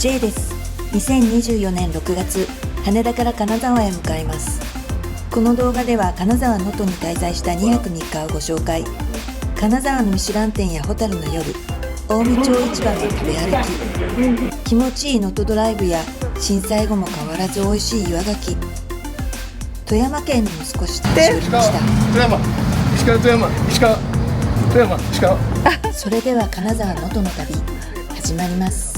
J です。2024年6月、羽田から金沢へ向かいます。この動画では金沢能登に滞在した2泊3日をご紹介。金沢のミシュラン店やホタルの夜、近江町市場の食べ歩き、気持ちいい能登ドライブや震災後も変わらず美味しい岩牡蠣、富山県にも少し立ち寄りました。それでは金沢能登の旅始まります。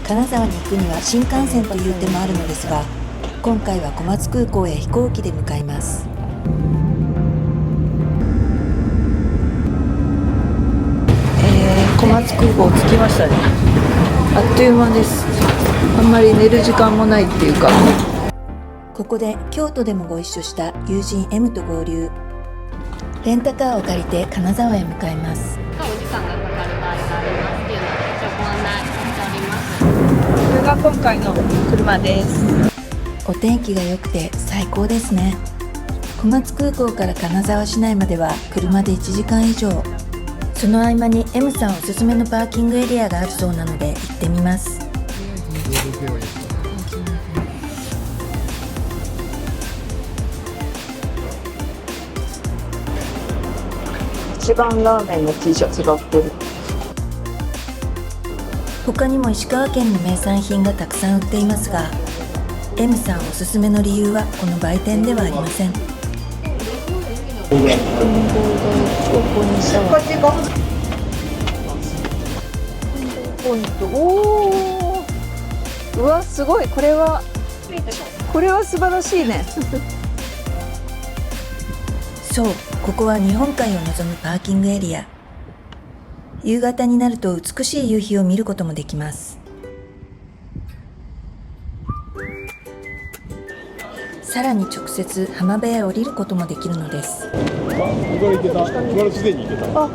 金沢に行くには新幹線という手もあるのですが、今回は小松空港へ飛行機で向かいます。小松空港着きましたね。あっという間です。あんまり寝る時間もないっていうか。ここで京都でもご一緒した友人 M と合流。レンタカーを借りて金沢へ向かいます。お時間がかかる場合がありますっていうので一応ご案内しております。これが今回の車です。お天気が良くて最高ですね。小松空港から金沢市内までは車で1時間以上。その合間に M さんおすすめのパーキングエリアがあるそうなので行ってみます。一番ラーメンの T シャツが売ってる。他にも石川県の名産品がたくさん売っていますが、 M さんおすすめの理由はこの売店ではありません。おー、うわすごい、これは素晴らしいね。そう、ここは日本海を望むパーキングエリア。夕方になると美しい夕日を見ることもできます。さらに直接浜辺へ降りることもできるのです。すでに行けた。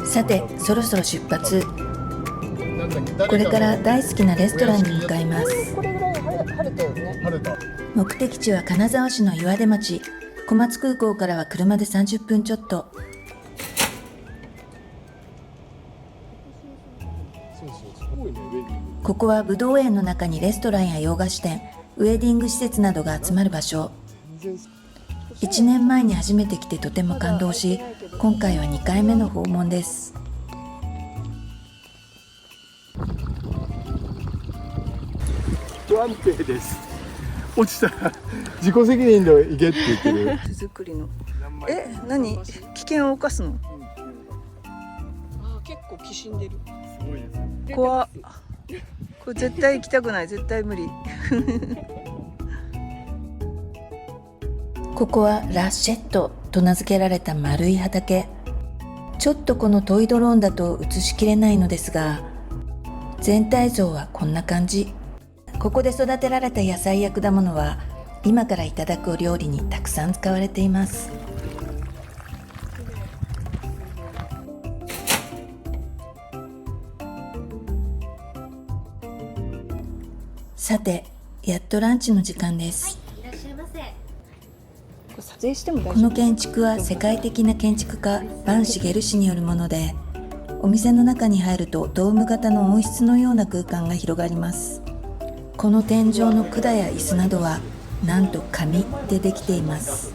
さて、そろそろ出発。これから大好きなレストランに向かいます。これぐらい晴れたよね。目的地は金沢市の岩出町。小松空港からは車で30分ちょっと。ここはぶどう園の中にレストランや洋菓子店、ウェディング施設などが集まる場所。1年前に初めて来てとても感動し、今回は2回目の訪問です。不安定です。落ちたら自己責任で行けって言ってる。手作りの。何？危険を冒すの？結構きしんでる。すごいですね。怖っ。これ絶対行きたくない。絶対無理。ここはラッシェットと名付けられた丸い畑。ちょっとこのトイドローンだと映しきれないのですが、全体像はこんな感じ。ここで育てられた野菜や果物は今からいただくお料理にたくさん使われています。さて、やっとランチの時間です。撮影しても大丈夫？この建築は世界的な建築家バン・シゲル氏によるもので、お店の中に入るとドーム型の温室のような空間が広がります。この天井の管や椅子などはなんと紙でできています。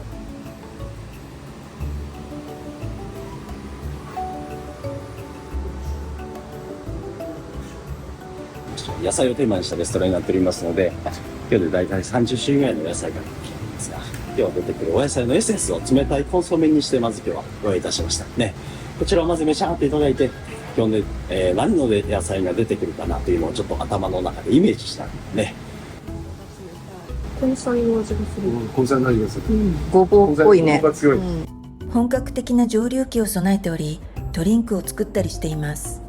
野菜をテーマにしたレストランになっておりますので、今日で大体30種類ぐらいの野菜が出てきますが、今日出てくるお野菜のエッセンスを冷たいコンソメにしてまず今日はご用意いたしましたね。こちらをまず召し上がっていただいて、今日ね、何の野菜が出てくるかなというのをちょっと頭の中でイメージしたね。根菜の味がする。根菜の味がする。ごぼうっぽいね。本格的な蒸留機を備えており、ドリンクを作ったりしています。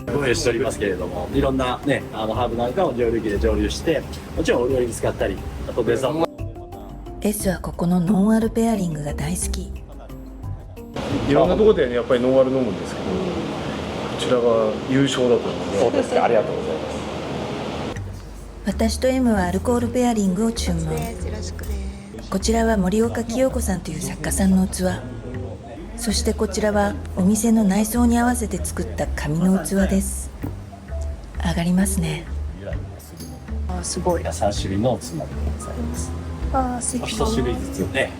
ご用意しておりますけれども、いろんなね、ハーブなんかを蒸留機で蒸留して、もちろんお料理に使ったり、あとデザート。S はここのノンアルペアリングが大好き。いろんなところで、ね、やっぱりノンアル飲むんですけど、こちらが優勝だと思う。そうですか、ありがとうございます。私と M はアルコールペアリングを注文。こちらは森岡清子さんという作家さんの器。そしてこちらはお店の内装に合わせて作った紙の器です。上がりますね。あ、すごい。 3種類のおつまみでございます。あ、素敵だ1種類ずつね。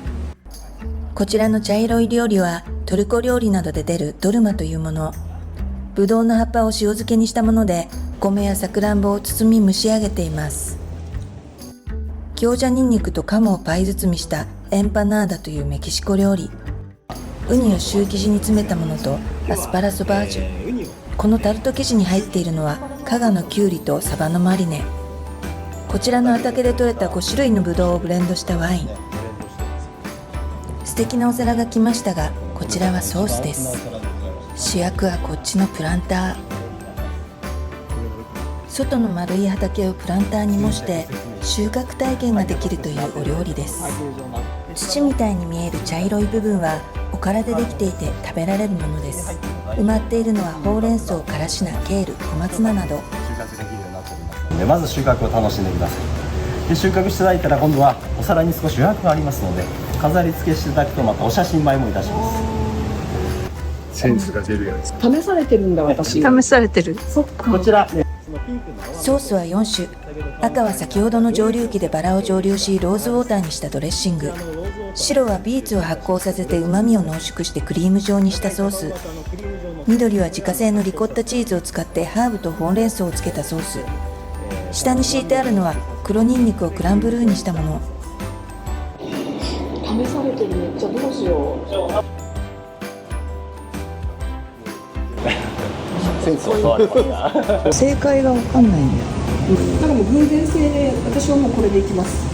こちらの茶色い料理はトルコ料理などで出るドルマというもの。ぶどうの葉っぱを塩漬けにしたもので、米やさくらんぼを包み蒸し上げています。餃子ニンニクと鴨をパイ包みしたエンパナーダというメキシコ料理。ウニをシュー生地に詰めたものとアスパラソバージュ。このタルト生地に入っているのは加賀のキュウリとサバのマリネ。こちらの畑で採れた5種類のぶどうをブレンドしたワイン。素敵なお皿が来ましたが、こちらはソースです。主役はこっちのプランター。外の丸い畑をプランターに模して収穫体験ができるというお料理です。土みたいに見える茶色い部分はおからでできていて食べられるものです。埋まっているのはほうれん草、からし菜、ケール、小松菜など。でまず収穫を楽しんでください。で収穫していただいたら今度はお皿に少し余白がありますので、飾り付けしていただくとまたお写真映えもいたします。センスが出るやつ。試されてるんだ、私。試されてる。そっか。こちら、ソースは4種。赤は先ほどの蒸留機でバラを蒸留しローズウォーターにしたドレッシング。白はビーツを発酵させてうまみを濃縮してクリーム状にしたソース。緑は自家製のリコッタチーズを使ってハーブとほうれん草をつけたソース。下に敷いてあるのは黒ニンニクをクランブルーにしたもの。試されてる。めっちゃどうしよう。センスを問われますが正解が分かんないんだよ。だからもう偶然性で、私はもうこれでいきます。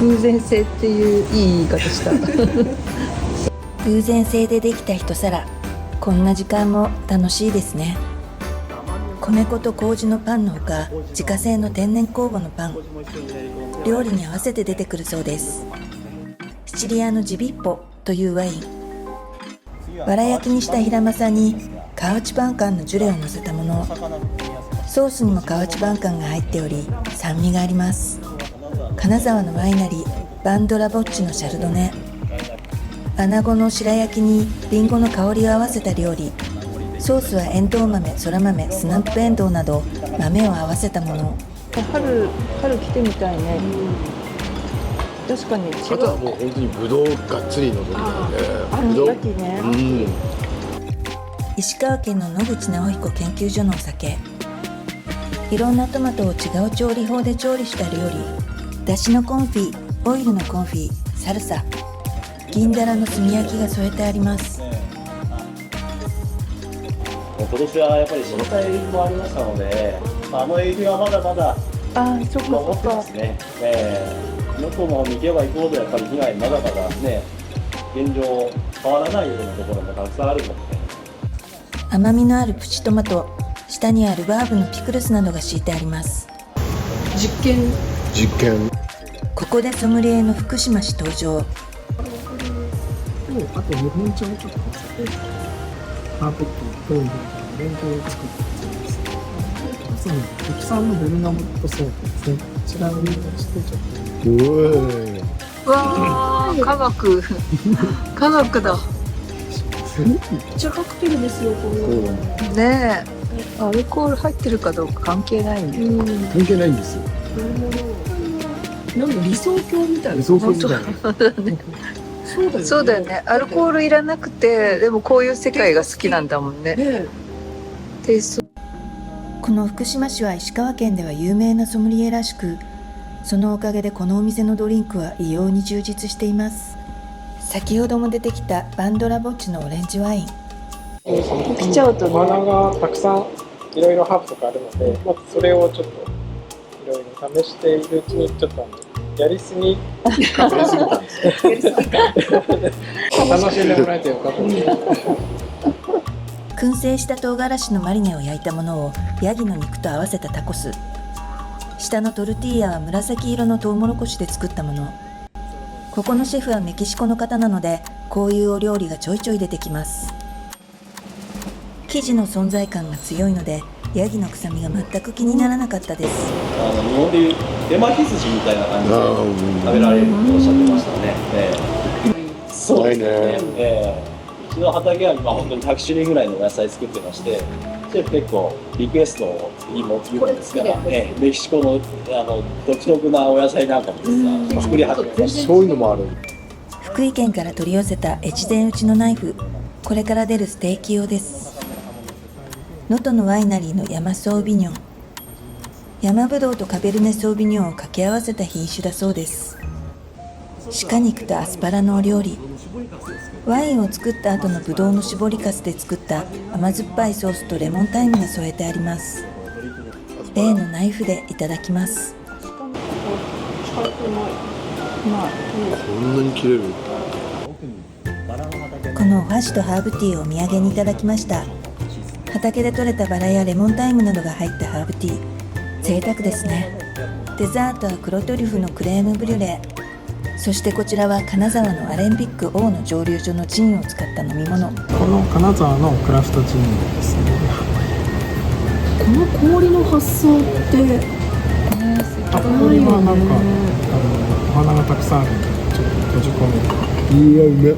偶然性っていういい言い方した。偶然性でできた一皿。こんな時間も楽しいですね。米粉と麹のパンのほか、自家製の天然酵母のパン。料理に合わせて出てくるそうです。シチリアのジビッポというワイン。わら焼きにしたヒラマサにカウチパンカンのジュレを乗せたもの。ソースにもカウチパンカンが入っており、酸味があります。金沢のワイナリーバンドラボッチのシャルドネ。穴子の白焼きにリンゴの香りを合わせた料理。ソースはエンドウ豆、そら豆、スナップエンドウなど豆を合わせたもの。春来てみたいね。確かに違う。あとはもう本当にブドウがっつりのところで、ぶどう秋ね。石川県の野口直彦研究所のお酒。いろんなトマトを違う調理法で調理した料理。だしのコンフィ、オイルのコンフィ、サルサ、銀だらの炭焼きが添えてあります。今年はやっぱり震災もありましたので、あの影響はまだまだそっか残ってますね。能登の方に行けば行こうとやっぱり被害まだまだね、現状変わらないようなところもたくさんあるので、甘みのあるプチトマト、下にはルバーブのピクルスなどが敷いてあります。実験。ここでソムリエの福島氏登場。あと日本茶をちょっと乗せて、カーペットのトイレのレンジを作ってます。そうね、国産のベルガモットソープですね。こちらを入れしてちょっと。わー、科学だ。めっちゃカクテルですよ、これ。ねえ、アルコール入ってるかどうか関係ないんで。関係ないんですよ。なんか理想郷みたいな。理想郷みたいな。そうだよね。アルコールいらなくて、でもこういう世界が好きなんだもんね。テイスト。この福島市は石川県では有名なソムリエらしく、そのおかげでこのお店のドリンクは異様に充実しています。先ほども出てきたバンドラボッチのオレンジワイン。来ちゃうとバナがたくさんいろいろハーブとかあるので、まずそれをちょっといろいろ試しているうちにちょっとやりすぎ楽しんでもらえてよかったです。燻製した唐辛子のマリネを焼いたものをヤギの肉と合わせたタコス。下のトルティーヤは紫色のトウモロコシで作ったもの。ここのシェフはメキシコの方なので、こういうお料理がちょいちょい出てきます。生地の存在感が強いので、ヤギの臭みが全く気にならなかったです。日本でいう手巻き寿司みたいな感じで食べられるとおっしゃってましたね。そうですね。うちの畑は今本当に100種類ぐらいの野菜作ってまして、シェフ結構リクエストを言うんですから、メキシコの独特なお野菜なんかも作り始めました。そういうのもある。福井県から取り寄せた越前打ちのナイフ、これから出るステーキ用です。能登のワイナリーの山ソービニョン、山ぶどうとカベルネソービニョンを掛け合わせた品種だそうです。鹿肉とアスパラのお料理、ワインを作った後のぶどうの搾りかすで作った甘酸っぱいソースとレモンタイムが添えてあります。例のナイフでいただきます。こんなに切れる。このお箸とハーブティーをお土産にいただきました。畑で採れたバラやレモンタイムなどが入ったハーブティー、贅沢ですね。デザートは黒トリュフのクレームブリュレ、そしてこちらは金沢のアレンビック王の蒸留所のジンを使った飲み物。この金沢のクラフトジンですね。この氷の発想って氷はなんかお花がたくさんあるんでちょっと閉じ込めて。いや、うめえ。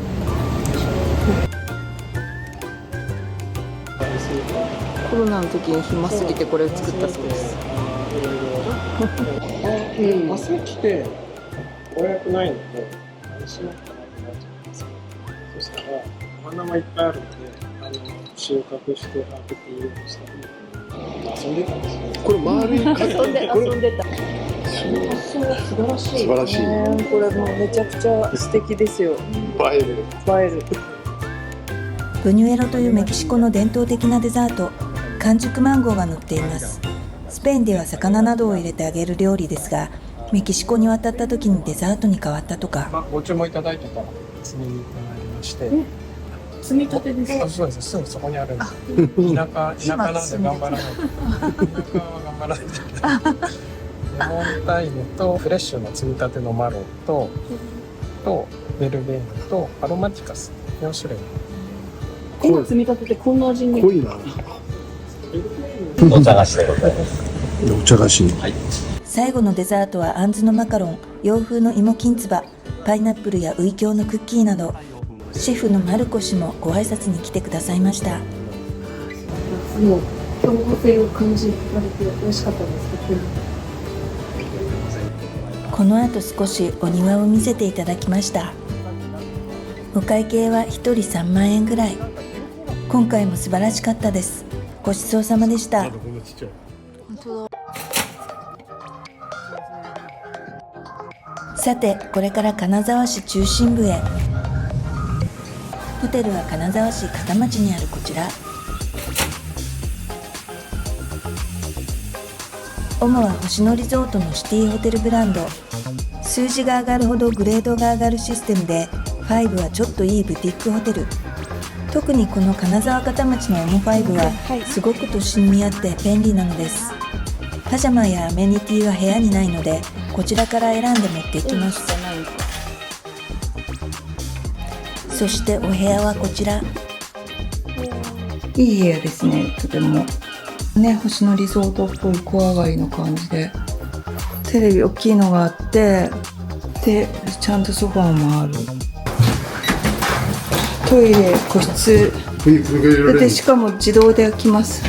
コロナの時に暇すぎてこれを作ったそうです。朝来てお予約ないので何しようかなってなっちゃうんですけど、そしたらお花もいっぱいあるので収穫してハーブティーをしたり遊んでたんですよね。これ丸い遊んでた。発想は素晴らしい。素晴らしい。これもうめちゃくちゃ素敵ですよ。映える。映える。ブニュエロというメキシコの伝統的なデザート、完熟マンゴーが乗っています。スペインでは魚などを入れて揚げる料理ですが、メキシコに渡った時にデザートに変わったとか。ご注文いただいてたら積みに伺いまして、積み立てですか？そうです。すぐそこにあるんで。田舎なんで頑張らないと。田舎は頑張らないと。レモンタイムとフレッシュの積み立てのマロンとベルベーヌとアロマティカス4種類。今積み立ててこんな味に。濃いな。お茶菓子でございます。お茶菓子。はい。最後のデザートはあんずのマカロン、洋風の芋きんつば、パイナップルやウイキョウのクッキーなど、シェフのマルコ氏もご挨拶に来てくださいました。もう共同性を感じられて美味しかったです。この後少しお庭を見せていただきました。お会計は1人3万円ぐらい。今回も素晴らしかったです。ごちそうさまでした。さて、これから金沢市中心部へ。ホテルは金沢市片町にあるこちら。オモは星野リゾートのシティホテルブランド。数字が上がるほどグレードが上がるシステムで、5はちょっといいブティックホテル。特にこの金沢片町のオモ5はすごく都心にあって便利なのです。パジャマやアメニティは部屋にないので、こちらから選んで持っていきます。そしてお部屋はこちら。いい部屋ですね、とても。ね、星野リゾートっぽい小上がりの感じで。テレビ大きいのがあって、で、ちゃんとソファーもある。トイレ、個室。で、しかも自動で開きます。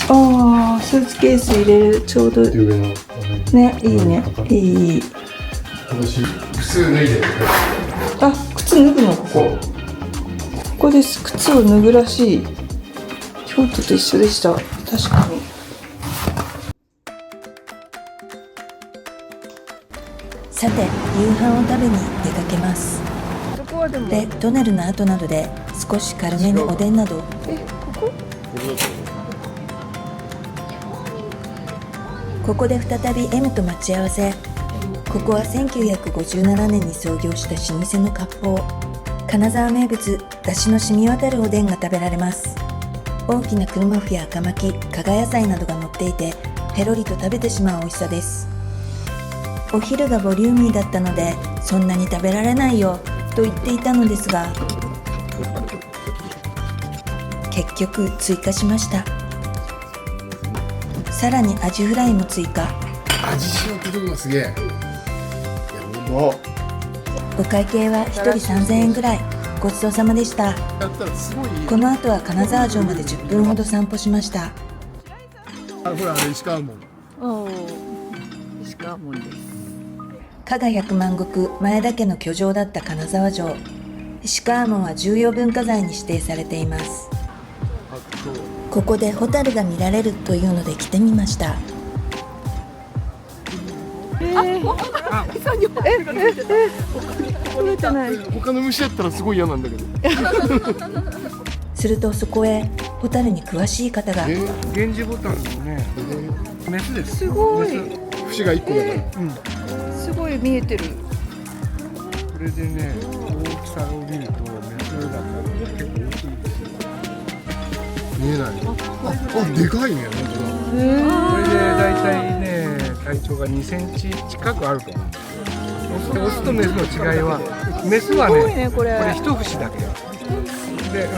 ああ、スーツケース入れる、ちょうど。ね、いいね。いい。靴脱いでる。あ、靴脱ぐのここ。ここです。靴を脱ぐらしい。京都と一緒でした。確かに。さて、夕飯を食べに出かけます。で、トネルの後などで少し軽めにおでんなど。ここで再び M と待ち合わせ。ここは1957年に創業した老舗の割烹。金沢名物、だしの染み渡るおでんが食べられます。大きな車麩や赤巻き、加賀野菜などが乗っていて、ペロリと食べてしまう美味しさです。お昼がボリューミーだったので、そんなに食べられないよと言っていたのですが、結局追加しました。さらにアジフライも追加。味塩ってとこがすげえ。いや、うまっ。お会計は1人3000円ぐらい。ごちそうさまでした。やったらすごいいい。この後は金沢城まで10分ほど散歩しました。ほら、あれ石川門。石川門です。加賀百万石前田家の居城だった金沢城。石川門は重要文化財に指定されています。ここでホタルが見られるというので来てみました。他の虫だったらすごい嫌なんだけど。するとそこへホタルに詳しい方が。源氏ボタンのね、メスです。すごい。節が1個だから。すごい見えてる。これでね、大きさを見るとメスだから結構大きいですよ。見えない。あ、でかいね、本当だ。これでだいたいね、体長が2センチ近くあると思う。オスとメスの違いは、メスはね、これ一節だけ。で、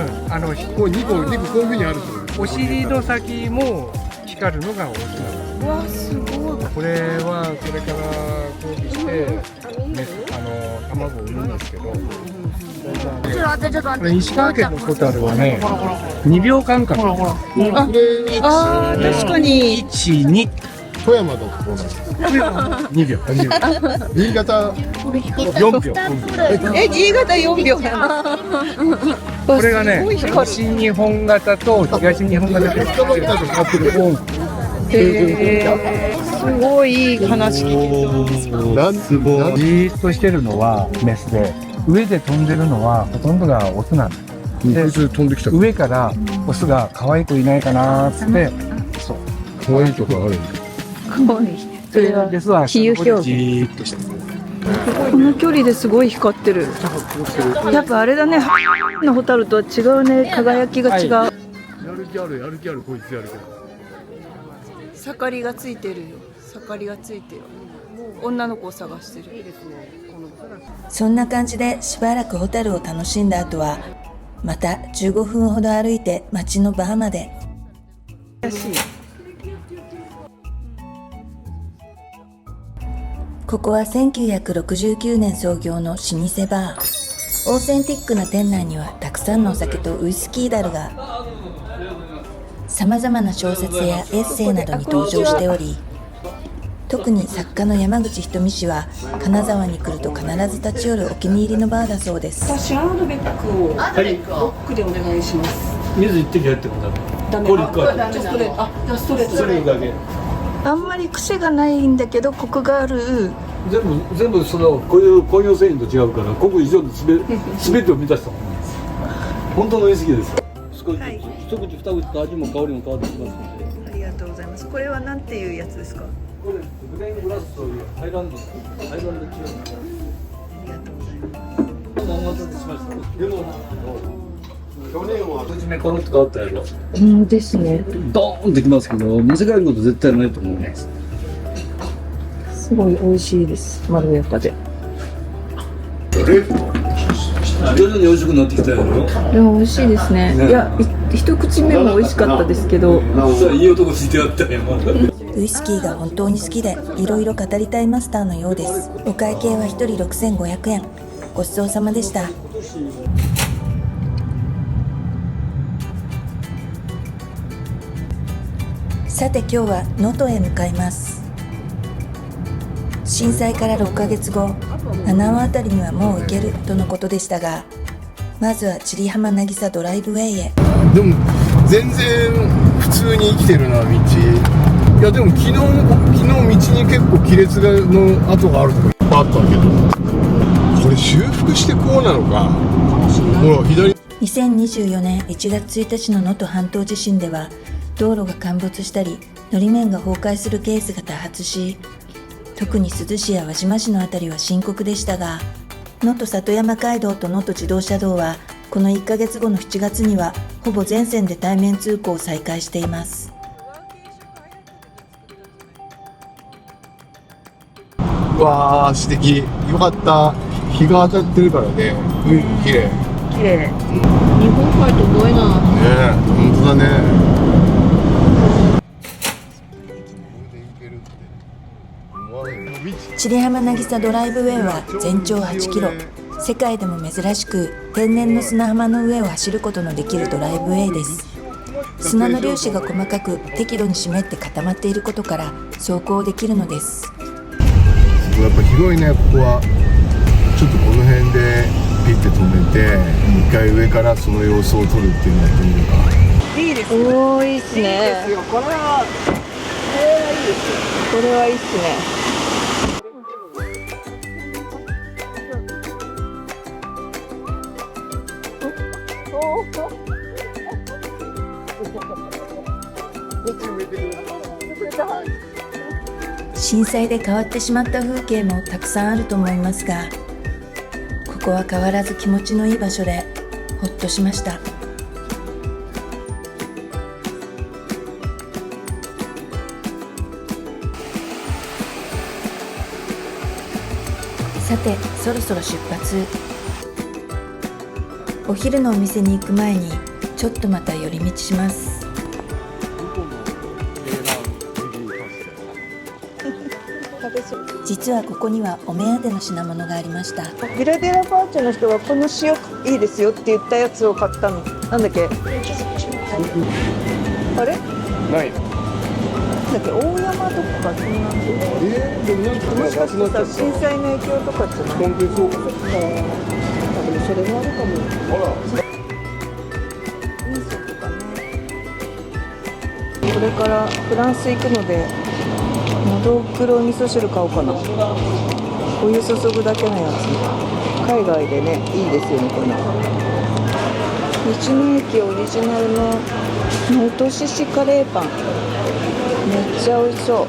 こう2個こういう風にあるってこと。お尻の先も光るのがオスなの。わあ、すごい。これはこれから交尾して卵を産むんですけど、これ石川県のホタルはね、2秒間隔。ああ、確かに。1、2、富山だとこうなんです。2秒。新潟4秒。新潟4秒。これがね、西日本型と東日本型で変わってる。すごいいい話聞けた。じーっとしてるのはメスで、上で飛んでるのはほとんどがオスなんです。飛んできた。上からオスが可愛い子いないかなーっつって、そう。可愛いとこあるんだ。可愛い。それはですは比喩表現。じーっとしてる。この距離ですごい光ってる。やっぱあれだね。のホタルとは違うね。輝きが違う。やる気あるこいつやる気ある。盛りがついてるよ。盛りがついてる。女の子を探してる。そんな感じでしばらくホタルを楽しんだ後はまた15分ほど歩いて町のバーまで。ここは1969年創業の老舗バー。オーセンティックな店内にはたくさんのお酒とウイスキー樽がさまざまな小説やエッセイなどに登場しており、特に作家の山口ひとみ氏は金沢に来ると必ず立ち寄るお気に入りのバーだそうです。シャードベックをロックでお願いします。水一滴入ってもダメ。ダメ。じゃあストレート。じゃあストレート。それだけ。あんまり癖がないんだけどコクがある。全部そのこういう工業繊維と違うから、ここ以上のすべてを満たしたものです。本当のウイスキーです。少しずつ、一口二口と味も香りも変わってきますので。ありがとうございます。これはなんていうやつですか。これグレングラスというハイランド中。ありがとうございます。お待たせしました。レモン去年は初めコロッと変わったやろ。ですね。ドーンってきますけど、間違えること絶対ないと思います。すごい美味しいです。まろやかで。徐々に美味しくなってきたやろ。でも美味しいですね。いや、一口目も美味しかったですけど。いい男ついてやったよ。ウイスキーが本当に好きでいろいろ語りたいマスターのようです。お会計は1人6500円。ごちそうさまでした。さて今日は能登へ向かいます。震災から6ヶ月後、七尾あたりにはもう行けるとのことでしたが、まずは千里浜渚ドライブウェイへ。でも全然普通に生きてるな道。いやでも昨日道に結構亀裂の跡があるとこいっぱいあったけど、これ修復してこうなのか。ほら左。2024年1月1日の能登半島地震では道路が陥没したりのり面が崩壊するケースが多発し、特に珠洲市や輪島市のあたりは深刻でしたが、能登里山街道と能登自動車道はこの1ヶ月後の7月にはほぼ全線で対面通行を再開しています。わー素敵。よかった。日が当たってるからね。綺麗。綺麗。日本海と遠いな。ねえ。だね。千里浜渚ドライブウェイは全長8キロ、世界でも珍しく天然の砂浜の上を走ることのできるドライブウェイです。砂の粒子が細かく適度に湿って固まっていることから走行できるのです。やっぱ広いね、ここは。ちょっとこの辺でピッて止めて、一回上からその様子を撮るっていうのやってみるか。いいですね。おー、いいっすね。これはいいっすね。震災で変わってしまった風景もたくさんあると思いますが、ここは変わらず気持ちのいい場所でほっとしました。さて、そろそろ出発。お昼のお店に行く前にちょっとまた寄り道します。実はここにはお目当ての品物がありました。ビラデラパーチョの人がこの塩いいですよって言ったやつを買ったの。なんだっけ？あれ？ない。なんだっけ？大山とかそんな。でもなんかもしかしてさ、震災の影響とかじゃない？本当にそうか。多分それもあるかも。あら。味噌とかね。これからフランス行くので。のどぐろ味噌汁買おうかな。お湯注ぐだけのやつ。海外でね、いいですよね、これ。道の駅オリジナルの能登ししカレーパン。めっちゃ美味しそう。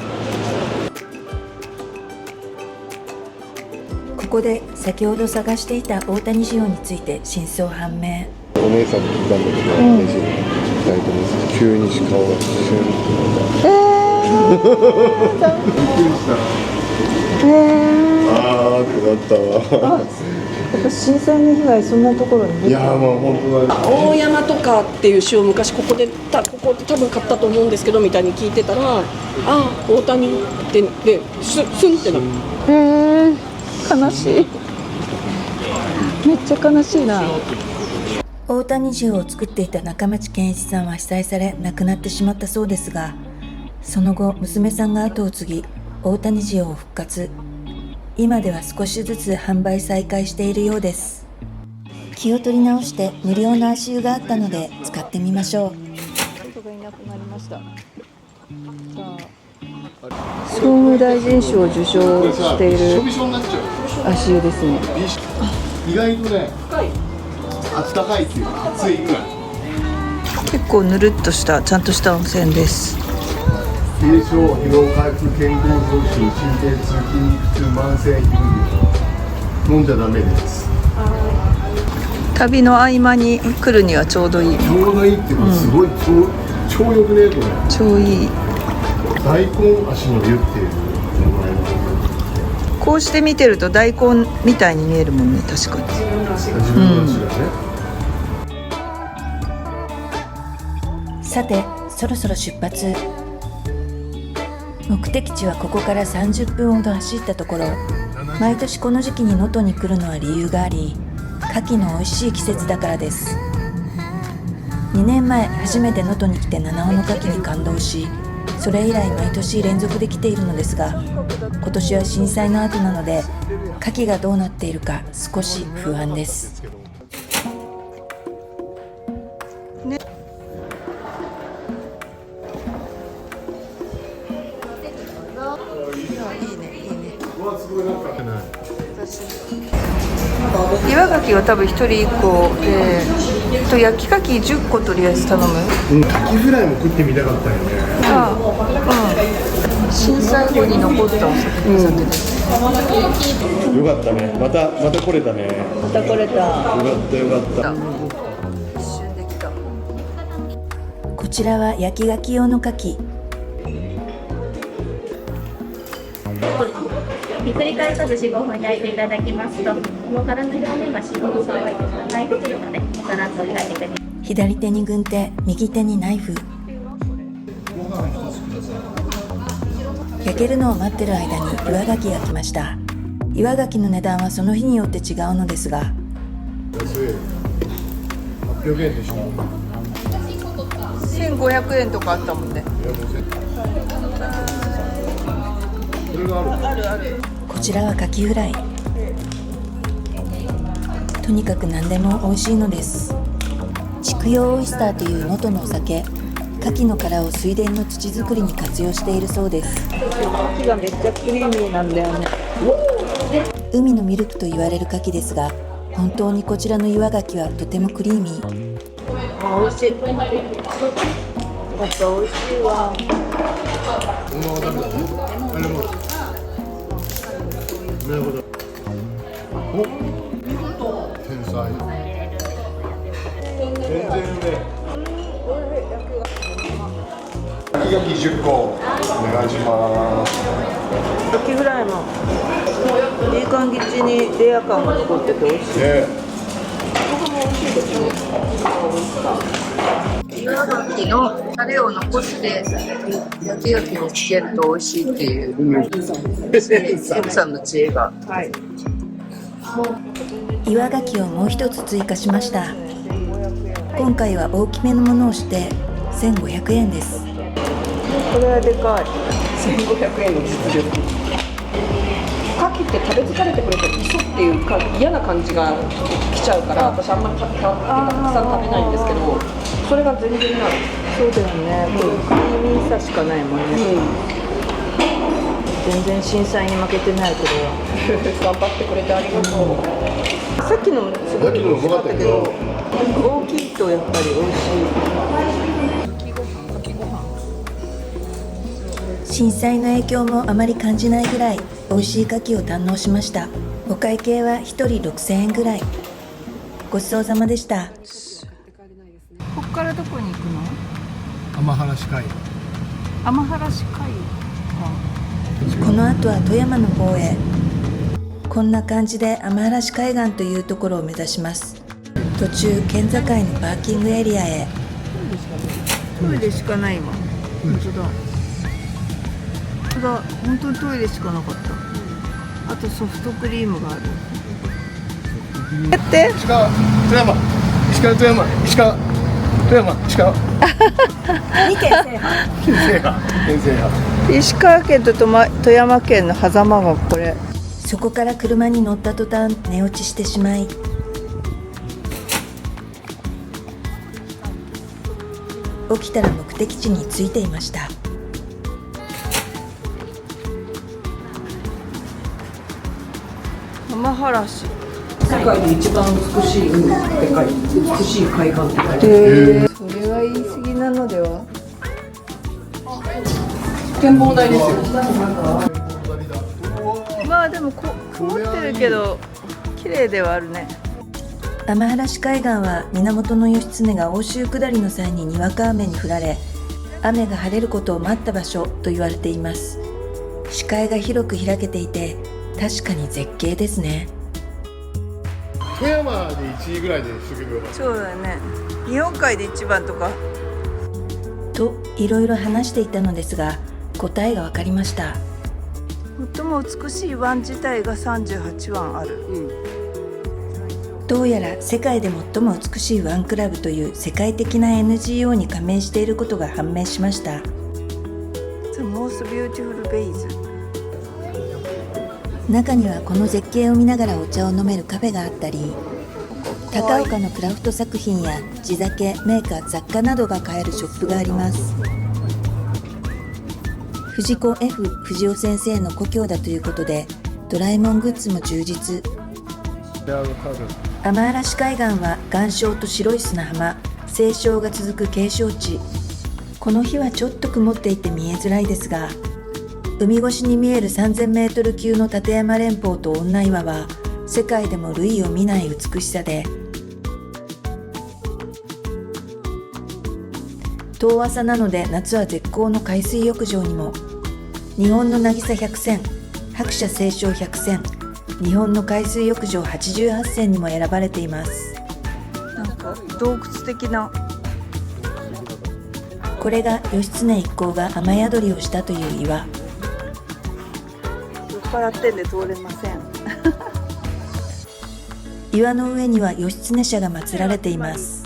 ここで先ほど探していた大谷塩について真相判明。お姉さんに聞いたんだけど、レジ2人とも急に顔がシュンと。びっくりした。あーってなったわ。やっぱ震災の被害そんなところに出ていやーもう本当だ。大山とかっていう塩昔ここで多分買ったと思うんですけどみたいに聞いてたら、あ大谷ってでスンってなる。悲しい。めっちゃ悲しいな。大谷塩を作っていた中町健一さんは被災され亡くなってしまったそうですが、その後娘さんが後を継ぎ大谷塩を復活。今では少しずつ販売再開しているようです。気を取り直して無料の足湯があったので使ってみましょう。人がいなくなりました。総務大臣賞を受賞している足湯ですね。意外とね、あったかいっていうか暑いぐらい。結構ぬるっとしたちゃんとした温泉です。軽症、疲労回復、健康増進、神経痛、筋肉痛、慢性皮膚病。飲んじゃダメです。旅の合間に来るにはちょうどいい。ちょうどいいっていうか、すごい超よくねこれ。超いい。大根足の湯っていう名前の。こうして見てると大根みたいに見えるもんね、確かに。自分の足がね。さて、そろそろ出発。目的地はここから30分ほど走ったところ、毎年この時期に能登に来るのは理由があり、牡蠣の美味しい季節だからです。2年前初めて能登に来て七尾の牡蠣に感動し、それ以来毎年連続で来ているのですが、今年は震災の後なので牡蠣がどうなっているか少し不安です。岩牡蠣は多分1人1個で、焼き牡蠣10個とりあえず頼む。カキフライも食ってみたかったよね。震災後に残ったお酒です。よかったね。また来れたね。また来れた。よかった。一瞬できた。こちらは焼き牡蠣用の牡蠣。ひっくり返さず4、5分焼いていただきますと、この殻の表面が白く乾いてナイフするので、必ず焼いてください。左手に軍手、右手にナイフ。焼けるのを待ってる間に岩牡蠣が来ました。岩牡蠣の値段はその日によって違うのですが、安い。800円でしょ。 1500円とかあったもんね。これがある。ある。こちらはカキフライ。とにかく何でも美味しいのです。筑陽オイスターという能登のお酒、牡蠣の殻を水田の土作りに活用しているそうです。牡蠣がめっちゃクリーミーなんだよね。海のミルクと言われる牡蠣ですが、本当にこちらの岩牡蠣はとてもクリーミー。美味しい。やっぱ美味しいわ。このまま食べたの？あれも。なるほど。お、天才。全然うめえ。焼き牡蠣10個お願いします。カキフライもいい感じにレア感が残ってて美味しい。岩牡蠣のタレを残して焼き牡蠣につけると美味しいっていう奥さんの知恵が。岩牡蠣をもう一つ追加しました。今回は大きめのものをして1500円です。これはでかい。1500円の実力。牡蠣って食べ疲れてくると磯っていうか嫌な感じが来ちゃうから、私あんまりたくさん食べないんですけど、それが全然ない。そうだよね。クリーミーさしかないもんね。全然震災に負けてないこれは。頑張ってくれてありがとう。さっきのもすごい美味しかったけど、大きいとやっぱり美味しい。震災の影響もあまり感じないぐらい美味しい牡蠣を堪能しました。お会計は1人6000円ぐらい。ごちそうさまでした。ここからどこに行くの？天原市海。天原市海。この後は富山の方へ。こんな感じで天原市海岸というところを目指します。途中県境のパーキングエリアへ。トイレしかない今。本当だ。本当にトイレしかなかった。あとソフトクリームがある。やって石川、富山、石川、富山、石川、富山、石川。2県制覇。県制覇。石川県と富山県の狭間がこれ。そこから車に乗った途端寝落ちしてしまい、起きたら目的地に着いていました。天原市。世界で一番美しい海って書いて、美しい海岸って書いて。それは言い過ぎなのでは。展望台ですよ。まあでも曇ってるけど綺麗ではあるね。天原市海岸は源義経が奥州下りの際ににわか雨に降られ、雨が晴れることを待った場所と言われています。視界が広く開けていて確かに絶景ですね。富山で1位ぐらいで一生懸命よかった。そうだね。日本海で一番とかといろいろ話していたのですが、答えが分かりました。最も美しい湾自体が38湾ある。どうやら世界で最も美しい湾クラブという世界的な NGO に加盟していることが判明しました。 The most beautiful bays。中にはこの絶景を見ながらお茶を飲めるカフェがあったり、高岡のクラフト作品や地酒、メーカー、雑貨などが買えるショップがあります。藤子 F 不二雄先生の故郷だということで、ドラえもんグッズも充実。天原市海岸は岩礁と白い砂浜、青礁が続く景勝地。この日はちょっと曇っていて見えづらいですが、海越しに見える3000メートル級の立山連峰と女岩は世界でも類を見ない美しさで、遠浅なので夏は絶好の海水浴場にも。日本の渚100選、白砂青礁100選、日本の海水浴場88選にも選ばれています。なんか洞窟的な。これが義経一行が雨宿りをしたという岩。酔っ払ってんで通れません。岩の上には義経社が祀られています。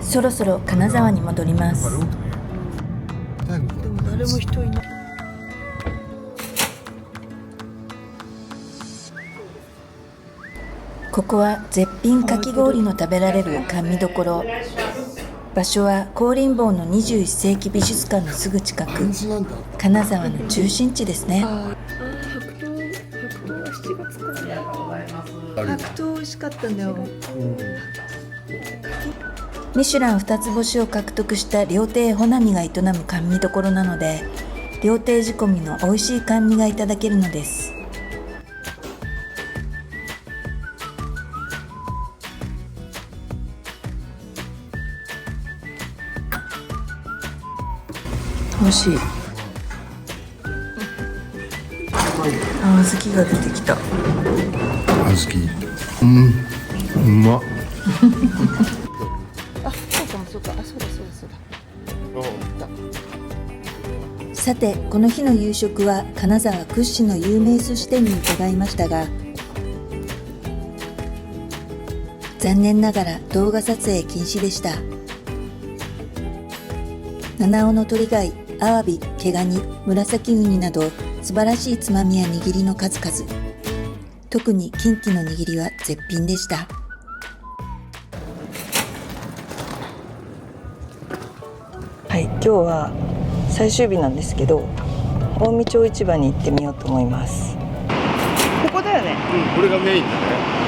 そろそろ金沢に戻ります。でも誰も人いない。ここは絶品かき氷の食べられる甘味処。場所は香林坊の21世紀美術館のすぐ近く、金沢の中心地ですね。白桃は7月から。白桃美味しかったんだよ。ミシュラン2つ星を獲得した料亭ほなみが営む甘味処なので、料亭仕込みの美味しい甘味がいただけるのです。美味しい。小豆が出てきた。小豆。うまっ。あ、そうかもそうか。あ、そうだそうだ。さて、この日の夕食は金沢屈指の有名寿司店に伺いましたが、残念ながら動画撮影禁止でした。七尾の鳥貝、アワビ、毛ガニ、紫ウニなど素晴らしいつまみや握りの数々。特に近畿の握りは絶品でした。はい、今日は最終日なんですけど、近江町市場に行ってみようと思います。ここだよね。これがメインだね。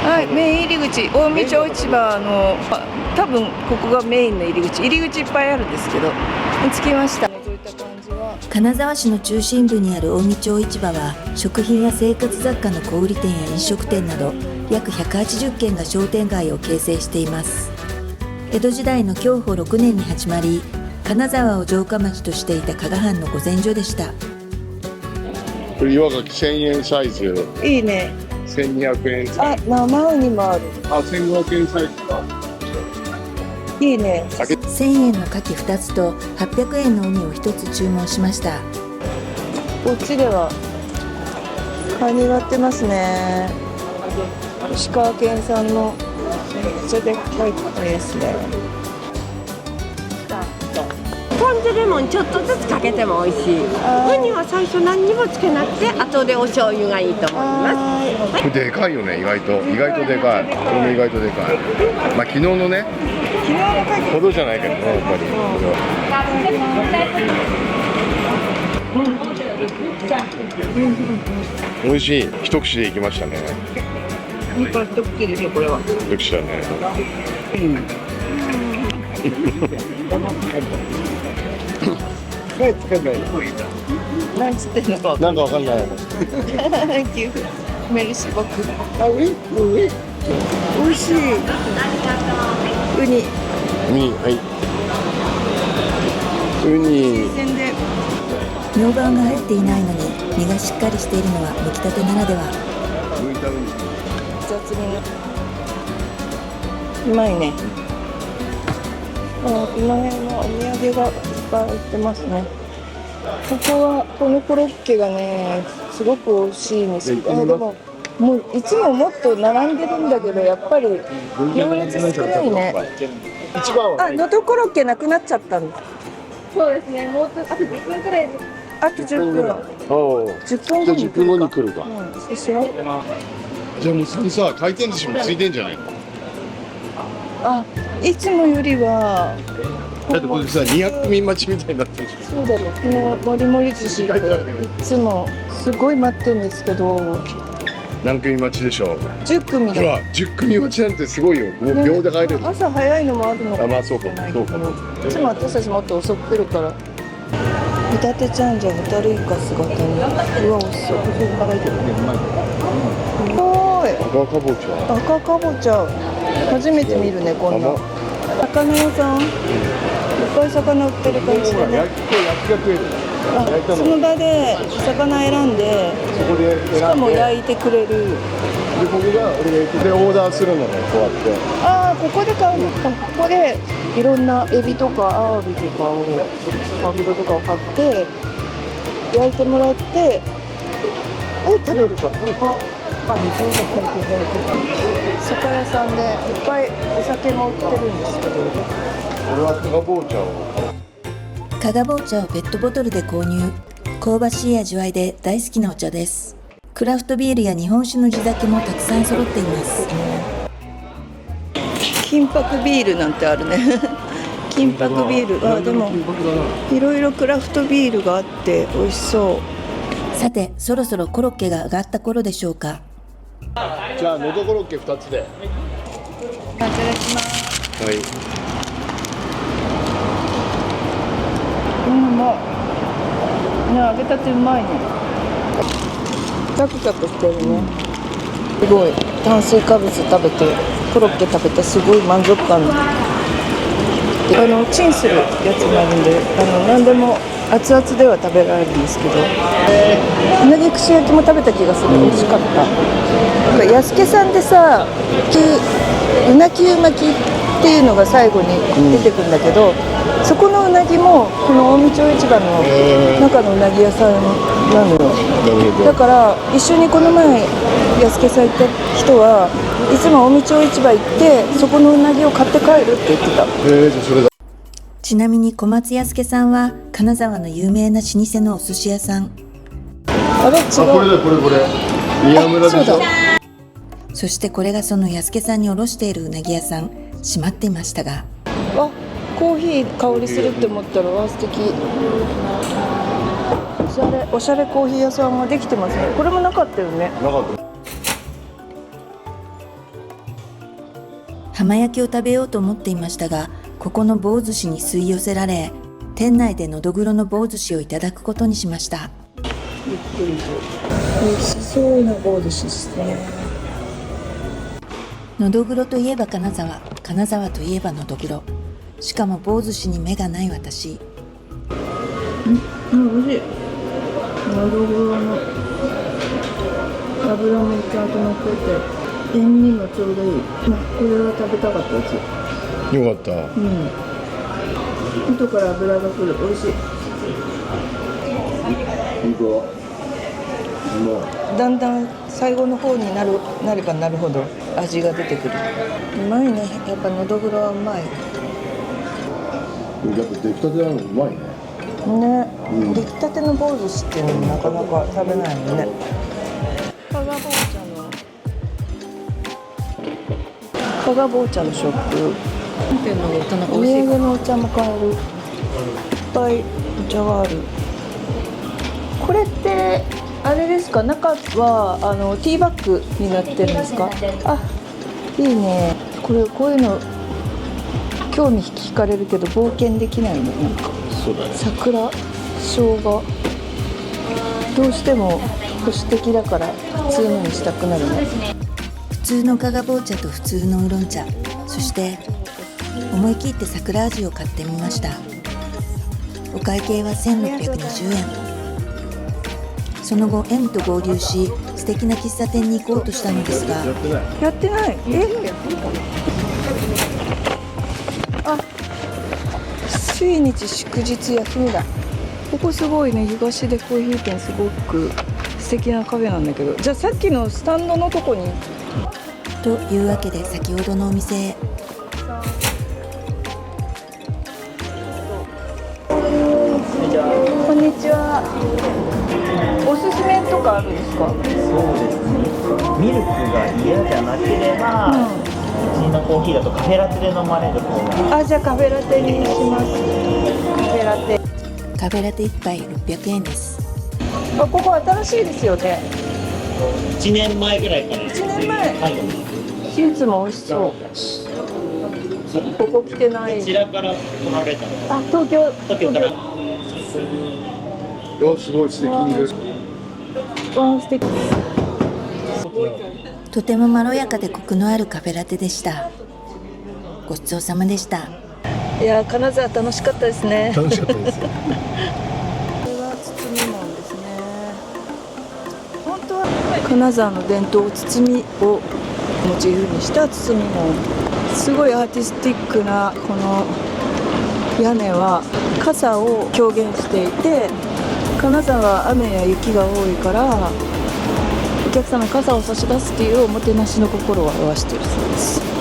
はい、メイン入り口、近江町市場の、多分ここがメインの入り口いっぱいあるんですけど、着きました。覗いた感じは金沢市の中心部にある近江町市場は、食品や生活雑貨の小売店や飲食店など約180軒が商店街を形成しています。江戸時代の享保6年に始まり、金沢を城下町としていた加賀藩の御前所でした。これ岩牡蠣1000円サイズ。いいね。1200円。あ、生ウニもある。あ、1500円サイズか。いいね。1000円の牡蠣2つと800円のウニを1つ注文しました。こっちではカニ割ってますね。石川県産のめっちゃでっかいカニですね。ポン酢レモンちょっとずつかけても美味しい。ウニは最初何にもつけなくて、後でお醤油がいいと思います。これでかいよね、意外とでかい。これも意外とでかい。まあ昨日のね、ほどじゃないけどね、やっぱり。美味しい。一口でいきましたね。一口ですよ、これは。一口だね。何つってんのか。なんかわかんない。メルシボク。美味しい。ウニ。はい。ウニ。ミョウバンが入っていないのに身がしっかりしているのは剥きたてならでは。雑味のうまいね。この辺のお土産がいっぱい売ってますね。このコロッケがね、すごく美味しいんですよ。でももういつももっと並んでるんだけど、やっぱり行列少ないね。あ、のどコロッケなくなっちゃったんだ。そうですね。もうあと10分くらいで。あと10分。10分後に来るか。でしょ。じゃあもうそれさ、回転寿司もついてんじゃないの？あ、いつもよりは。だってこれさ、200組待ちみたいになってるじゃん。そうだろう。このもりもり寿司っていつもすごい待ってるんですけど。何組待ちでしょう。10組だ。ほら、10組待ちなんてすごいよ。秒で入れる。朝早いのもあるのかもまあそうか。そうか。いつも私たちもっと遅く来るから。ホタテちゃんじゃホタルイカ姿に。うわ、美味しそう。おーい。赤かぼちゃ。赤かぼちゃ。初めて見るね、こんな。魚屋さん。いっぱい魚売ってる感じでね。焼きが食える。その場で魚選んで、しかも焼いてくれる。ここが俺でオーダーするのね、こうやって。ああ、ここで買うのか。ここでいろんなエビとかアワビとかをマグロとかを買って焼いてもらって食べると。酒屋さんでいっぱいお酒も売ってるんですけど、俺は加賀棒茶を。加賀棒茶をペットボトルで購入。香ばしい味わいで大好きなお茶です。クラフトビールや日本酒の地酒もたくさん揃っています。金箔ビールなんてあるね。金箔ビール。あ、でもいろいろクラフトビールがあって美味しそう。さて、そろそろコロッケが上がった頃でしょうか。じゃあのどコロッケ2つで。いただきます。はい。うまいね、揚げたてうまいね。ザクザクしてるね。すごい炭水化物食べてコロッケ食べてすごい満足感。チンするやつもあるんで、何でも熱々では食べられるんですけど、うなぎ串焼きも食べた気がする。美味しかった。なんか安家さんでさ、うなぎ巻きっていうのが最後に出てくるんだけど、そこのうなぎもこの近江町市場の中のうなぎ屋さんなのよ。だから一緒にこの前安家さん行った人はいつも近江町市場行ってそこのうなぎを買って帰るって言ってた。じゃあそれだ。ちなみに小松安家さんは金沢の有名な老舗のお寿司屋さん。あれ違う。これだこれ宮村でしょ。そしてこれがその安家さんに卸しているうなぎ屋さん。閉まっていましたが、あ、コーヒー香りするって思ったら、わ、素敵。おしゃれコーヒー屋さんができてますね。これもなかったよね。なかった。浜焼きを食べようと思っていましたが、ここの棒寿司に吸い寄せられ、店内でのどぐろの棒寿司をいただくことにしました。美味しそうな棒寿司ですね。のどぐろといえば金沢、金沢といえばのどぐろ。しかも棒寿司に目がない私。美味しい。のどぐろの油もちゃんと乗ってて、塩味もちょうどいい。これは食べたかったやつ。よかった。後から油がくる。美味しい。だんだん最後の方になればなるほど味が出てくる。うまいね。やっぱのどぐろはうまい。やっぱ出来たてなのうまいね。ね、出来たての棒寿司っていうのもなかなか食べないのね。加賀棒茶のショップ。お土産のお茶も買える。いっぱいお茶がある。これってあれですか、中はティーバッグになってるんですか。あ、いいね。こういうの興味惹かれるけど冒険できないの。なんかそうだね。桜、生姜、どうしても保守的だから普通のにしたくなるね。普通の加賀棒茶と普通のウーロン茶、そして思い切って桜味を買ってみました。お会計は1620円。その後 M と合流し、素敵な喫茶店に行こうとしたのですが、やってない。あ、水日祝日休みだ。ここすごいね。東でコーヒー店、すごく素敵なカフェなんだけど、じゃあさっきのスタンドのとこに。というわけで先ほどのお店へ。こんにちは。おすすめとかあるんですか。そうですね。ミルクが嫌じゃなければ、うちのコーヒーだとカフェラテで飲まれる方が。あ、じゃあカフェラテにします。カフェラテ。カフェラテ1杯600円です。あ、ここ新しいですよね。1年前ぐらいから。1年前。はい。スイーツも美味しそう。ここ来てない。こちらから来られたの。あ、東京から。すごい素敵です。素敵。とてもまろやかでコクのあるカフェラテでした。ごちそうさまでした。いや、金沢楽しかったですね。楽しかったですよ。これは包みもんですね。本当は金沢の伝統包みをモチーフにした包みもすごいアーティスティックなこの屋根は傘を表現していて、金沢は雨や雪が多いからお客様に傘を差し出すっていうおもてなしの心を表しているそうです。